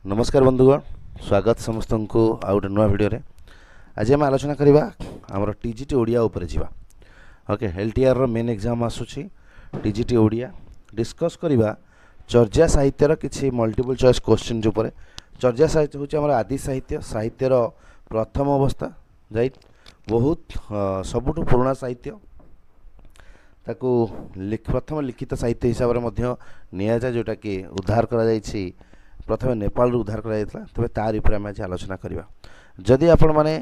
नमस्कार बंधुगण, स्वागत समस्त को आ गए नुआ भिडियो रे। आज आम आलोचना करवा आमर टीजीटी ओडिया उपर जीवा। ओके, एलटीआर रो मेन एग्जाम आसुची टीजीटी ओडिया। डिस्कस करवा चर्या साहित्यर किसी मल्टीपल चॉइस क्वेश्चन उपर। चर्या साहित्य हूँ आमर आदि साहित्य, साहित्यर प्रथम अवस्था, राइट। बहुत सबुठु पुराना साहित्य, ताकू प्रथम लिखित साहित्य हिसाब से निया जाए, जोटा कि उद्धार करा जायछि प्रथम नेपाल उद्धार करा जायतिला। तबे तार ऊपर आम आज आलोचना करवा। जदि आपण माने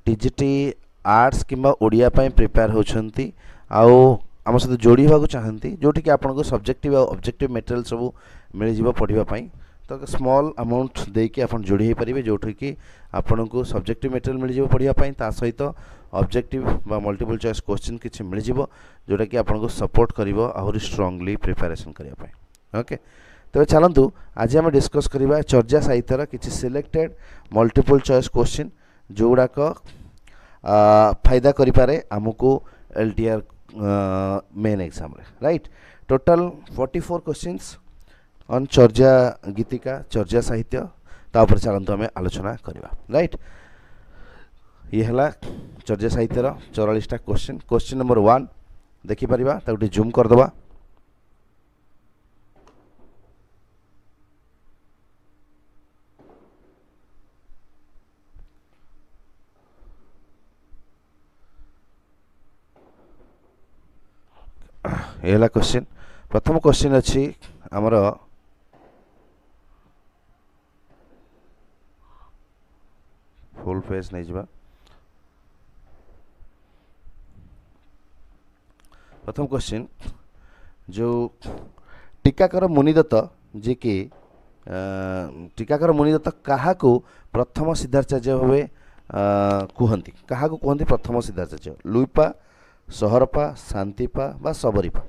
टीजीटी आर्ट्स किंबा ओडिया पय प्रिपेयर होछंती आउ आम सहित जोड़ी होगा चाहती, जोटि कि आपको सब्जेक्टिव और ऑब्जेक्टिव मटेरियल सब मिल जाव पढ़ा, तो स्मॉल अमाउंट देकी आप जोड़ी हो पारे, जोटि कि आपन को सब्जेक्टिव मटेरियल मिल जाव पढ़ाई, ता सहित ऑब्जेक्टिव बा मल्टीपल चॉइस क्वेश्चन किसी मिल जाव, जोटा कि आपको सपोर्ट करिवो आहुरी स्ट्रांगली प्रिपरेशन करने। ओके, तबे चलतु आज आम डिस्कस करवा चर्या साहित्यर किसी सिलेक्टेड मल्टीपल चॉइस क्वेश्चन जोगुड़ाक फायदा करें आमको एलटीआर मेन एग्जाम रे, राइट। टोटल 44 क्वेश्चंस ऑन चर्या गीतिका, चर्या साहित्य। तापर चलतु आम आलोचना करवा, राइट। ये है चर्या साहित्यर 44टा क्वेश्चन। क्वेश्चन नंबर 1 देखिपर, ताकि जूम करदे। ये क्वेश्चन, प्रथम क्वेश्चन अच्छी आमर फुल पेज नहीं जावा। प्रथम क्वेश्चन जो टीकाकर मुनिदत्त जी कि टीकाकर मुनिदत्त क्या प्रथम सिद्धाचार्य भावे कहती, क्या कहते प्रथम सिद्धाचार्य? लुइपा, सहरपा, शांतिपा बा सबरीपा?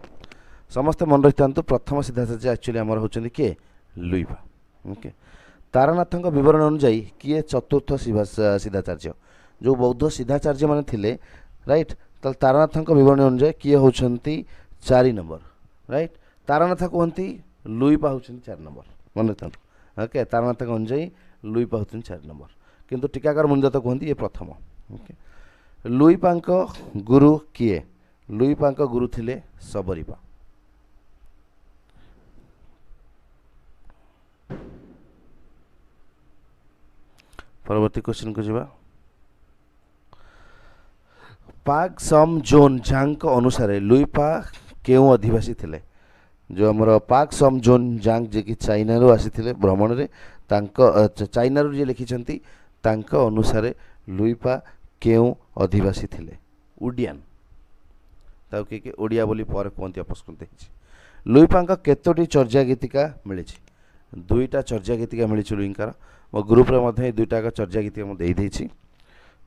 समस्ते मन रखि था, प्रथम सिद्धाचार्य एक्चुअली आमर होचंदी किए? लुइपा। ओके, तारानाथ विवरण अनुजाई किए चतुर्थ सिद्धाचार्य? जो बौद्ध सिद्धाचार्य माने थिले, राइट। तो तारानाथ विवरण अनुजाई किए होचंती 4 नंबर, राइट। तारानाथ कहती लुइपा होचंती 4 नंबर, मन रखि था। ओके, तारानाथ अनुजाई लुइपा होचंती 4 नंबर, किंतु टीकाकार मुनिदत्त कहती ये प्रथम। ओके, लुइपांक गुरु किए? लुइपांक गुरु थिले सबरीपा। परवर्ती क्वेश्चन को जीवा। पाक सम जोन जांग अनुसार लुइपा केउ अधिवासी थिले? जो हमर पाक सम जोन जांग जे कि चाइना रो आसी थिले भ्रमण रे, चाइना रो जे लिखिछंती तांक अनुसार लुइपा केउ अधिवासी थिले? उडियान, ताकि कि ओडिया बोली पर कहते अपस्कृत है। लुइपांक केतोटी चर्या गीतिका मिली? 2टा चर्या गीतिका मिली लुइंकार। मो ग्रुप रे मध्य 2टा चर्या गीतिका मु देई देछि।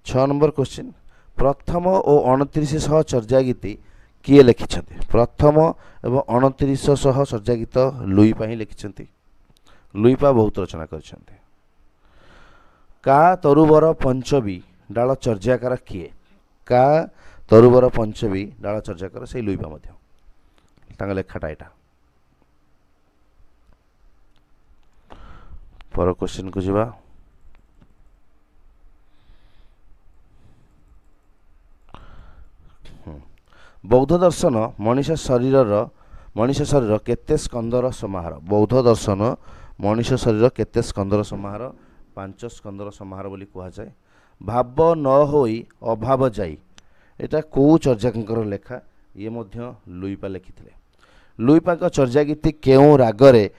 6 नंबर क्वेश्चन, प्रथम और 2900 चर्या गीति किए लिखिछंती? प्रथम एवं 2900 चर्या गीत लुइपा ही लिखिछंती। लुइपा बहुत रचना करछंती। का तरुवर पंचवी डाल चर्याकार किए? का तरुवर पंचवी डाल चर्याकार से लुइपा मध्य, तांग लेखाटा एटा। पर क्वेश्चन को जीवा। बौद्ध दर्शन मनीष शरीर केते स्कंदर समाहार? बौद्ध दर्शन मनीष शरीर केते स्कंदर समाहार? 5 स्कंदर समाहार बोली कहा जाए। भाव न होई अभाव जाई, एटा को चर्याकर लेखा? ये मध्य लुइपा लिखिथिले। लुइपा चर्या गीति केउ रागरे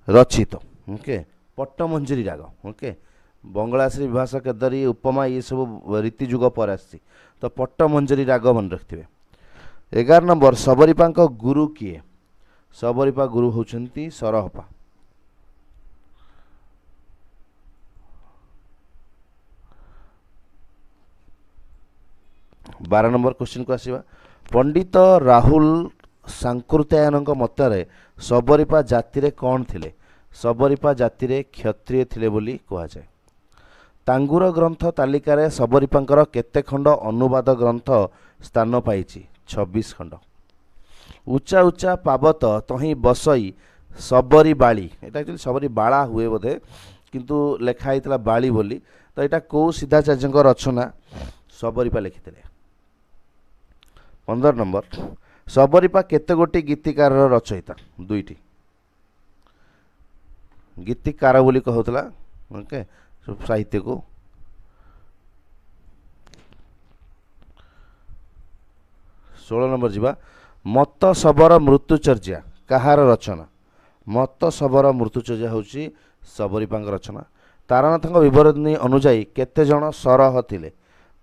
रचित? ओके, पट्टमंजरी राग। ओके, बंगलाश्री विभाष केदरी उपमा ये सब रीतिजुग पर आसी, तो पट्टमंजरी राग मन रखिथे। 11 नंबर, सबरीपांक गुरु किए? सबरीपा गुरु होचंती सरहपा। 12 नंबर क्वेश्चन को आसीबा। पंडित राहुल सांकृत्यायन मतरे सबरीपा जाति रे कौन थिले? सबरीपा जाति रे क्षत्रिय थिले बोली कहा जाए। तांगुर ग्रंथ तालिकार सबरीपांकर केते खंड अनुवाद ग्रंथ स्थान पाई? 26 खंड। उच्चा उच्चा पावत तही बसई सबरी बाली एटा एक्चुअली सबरी बाला हुए बोधे किंतु लेखा होता बाली बोली तो यहाँ कौ सिद्धाचार्य रचना सबरीपा लिखिते 15 नंबर सबरीपा केते गोटी गीतिकार रचयिता दुईटी गीतिकार बोली कहूला ओके साहित्य को 16 नंबर जीवा मत शबर मृत्युचर्या कहार रचना मत शबर मृत्युचर्या होची सबरीपांग रचना तारानाथ विवरणी अनुजाई केते जन सरह थिले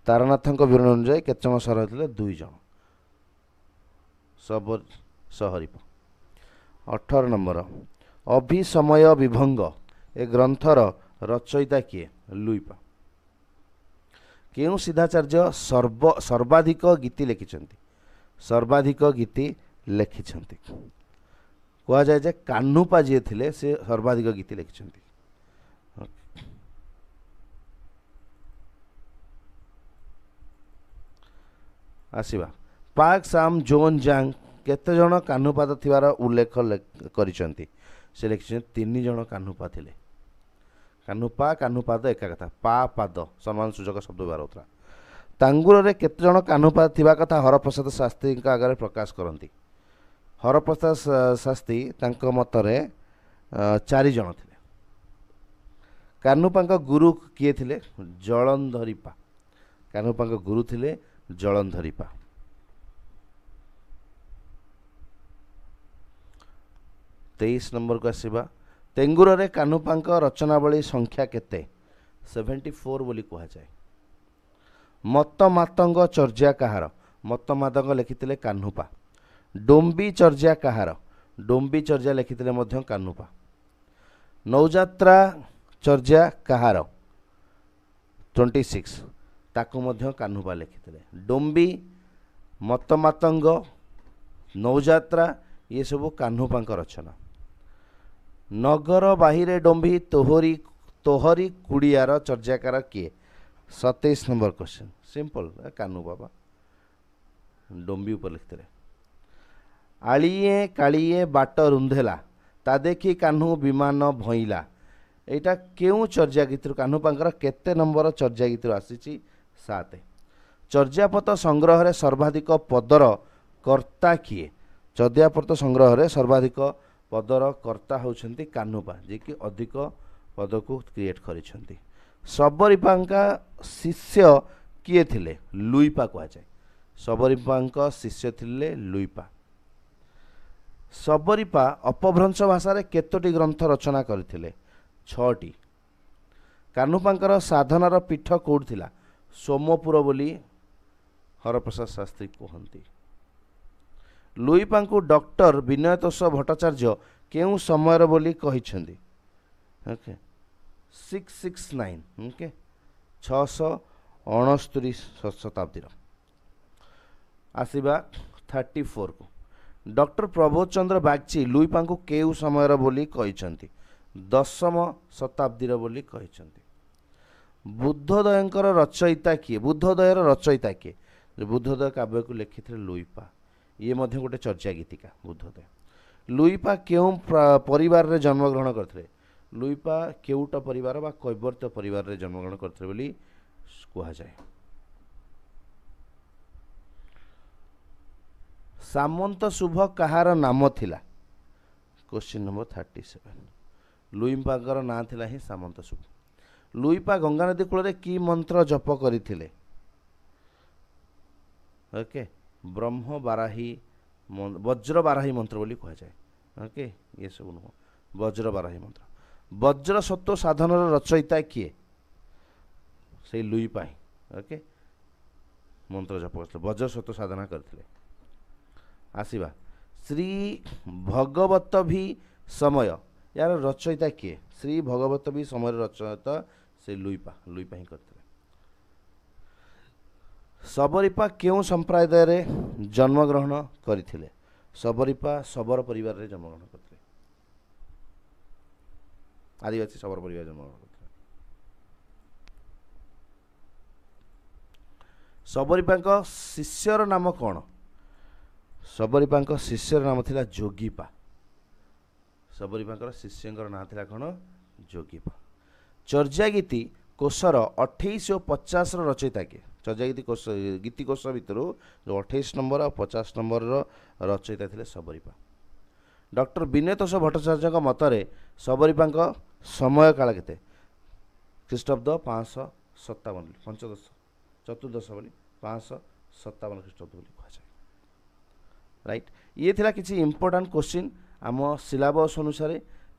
तारानाथ विवरणी अनुजाई केते जन सरह थिले 2 जन सबर सहरीपा 18 नंबर अभिसमय विभंग ए ग्रंथर रचयिता किए लुईपा केउ सिद्धाचार्य सर्वाधिक गीति लिखिछन्ति सर्वाधिक गीति लिखिछन्ति कह जाए जे कान्हुपा जी थिले से सर्वाधिक गीति लिखिछन्ति आसीबा पाक साम जोन जांग केते जन कान्हुपाद थिवार उल्लेख करिसंती से लिखिछन 3 जन कान्हुपा थिले कान्हुपा कान्हुपाद एका कथा पा पाद सम्मान सूचक शब्द व्यवहार होता तांगुर रे केते जन कान्हुपाद थिबा कथा हरप्रसाद शास्त्री का आगे प्रकाश करती हरप्रसाद शास्त्री तांको मतरे 4 जन थिले कान्हुपांक गुरु किए थिले जलंधरीपा कान्हुपांक गुरु थिले जलंधरीपा 23 नंबर को आसीबा तेंगुर रे कान्हुपांक रचनावली संख्या केते 74 बोली कहा जाए मत मातंग चर्या कहार मत मातंग लिखिथिले कान्हुपा डोंबी चर्या कहार डोंबी चर्या लिखिथिले मध्य कान्हुपा नौजात्रा चर्या कहार 26 ताकू मध्य कान्हुपा लिखिथिले डोंबी मत मातंग नौजात्रा ये सब कान्हुपांक रचना नगर बाहिरे डोंबी तोहरी तोहरी कुड़ियार चर्याकार किए 27 नंबर क्वेश्चन सिंपल कान्हू बाबा डोंबी ऊपर लिखते आलिए कालिए बाट रुंधेला ता देखी कान्हू विमान भईला एटा केउ चर्या गीत कान्हुपांकर केते नंबर चर्या गीत आसी 7 चर्यापत संग्रह रे सर्वाधिक पदर कर्ता किए चर्यापत संग्रह रे सर्वाधिक पदर कर्ता होउछंती कान्हुपा जे कि अधिक पद को क्रिएट करिसंती सबरीपांका शिष्य किए थिले लुईपा कहा जाए सबरीपांका शिष्य थिले लुईपा सबरीपा अपभ्रंश भाषा रे केतोटी ग्रंथ रचना करथिले 6टी कान्हुपांकर साधनार पीठ कोड थिला सोमपुर बोली हरप्रसाद शास्त्री कहती लुईपांकु डॉक्टर विनयतोष भट्टाचार्य केउ समय बोली कहिछंदी ओके 669 ओके 669 शताब्दी आसीबा 34 को डॉक्टर प्रबोध चंद्र बागची लुईपांकु केउ समय बोली कहिछंती 10म शताब्दी बोली कहिछंती बुद्धोदयंकर रचयिता किए बुद्धोदयर रचयिता किए बुद्धोदय काव्य को लिखिथिले लुईपा ये मध्य गोटे चर्चा गीतिका बुद्धोदय लुईपा केउ परिवार रे जन्मग्रहण करथिले लुईपा केउट परिवार बा कैवर्त परिवार रे जन्मग्रहण करथिले बोली कहा जाए सामंत शुभ कहार नाम थिला क्वेश्चन नंबर 37 लुईपांकर नाम थिला ही सामंत शुभ लुईपा गंगा नदी कूल रे की मंत्र जप करथिले ओके ब्रह्म बाराही वज्र बाराही मंत्र बोली कहा जाए ओके ये सब नुह वज्र बाराही मंत्र वज्र सत्व साधन रचयिता किए से लुईपा ओके मंत्र जप करथिले वज्र सत्व साधना करथिले आसीबा श्री भगवत भी समय यार रचयिता किए श्री भगवत भी समय रचयिता से लुईपा लुईपा ही करथिले सबरीपा केउ संप्रदाय रे जन्मग्रहण करथिले सबरीपा शबर परिवार रे जन्मग्रहण करथिले आदिवासी शबर परिवार जन्मग्रहण करथिले सबरीपांक शिष्यर नाम कौन सबरीपांक शिष्यर नाम थिला जोगीपा सबरीपांकर शिष्यंकर नाँ थिला कौन जोगीबा। चर्यागीति कोशर 28 और 50 रचयिता किए? चर्यागीति कोश गीति कोश भितर जो 28 नंबर और 50 नंबर रचयिता थे सबरीपा। डॉक्टर विनयतोष भट्टाचार्य मतरे सबरीपांक समय काल के ख्रीष्टाब्द 557 पंचदश चतुर्दश बोली 557 ख्रीष्टाब्द बोली कहुए। राइट ये थिला किसी इंपोर्टेंट क्वेश्चन आम सिलेबस अनुसार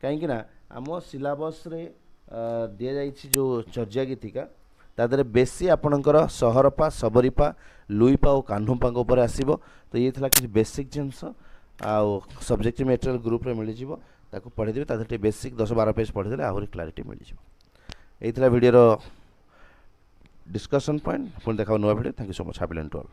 कहीं आम सिलेबस रे दि जाइए जो चर्यागीतिका तादरे बेसी आपणकर सहरपा सबरीपा लुईपा और कान्हुपा उपर आसब। तो ये थिला किसी बेसिक जिनस आउ सब्जेक्टिव मटेरियल ग्रुप रे मिल जिवो ताको पढ़ी देबे तादरे बेसिक 10-12 पेज पढ़ी देले आहुरी क्लारिटी मिल जिवो। एई थिला वीडियो रो डिस्कशन पॉइंट पुणी देखा नुआ video. Thank you so much happy learning to all.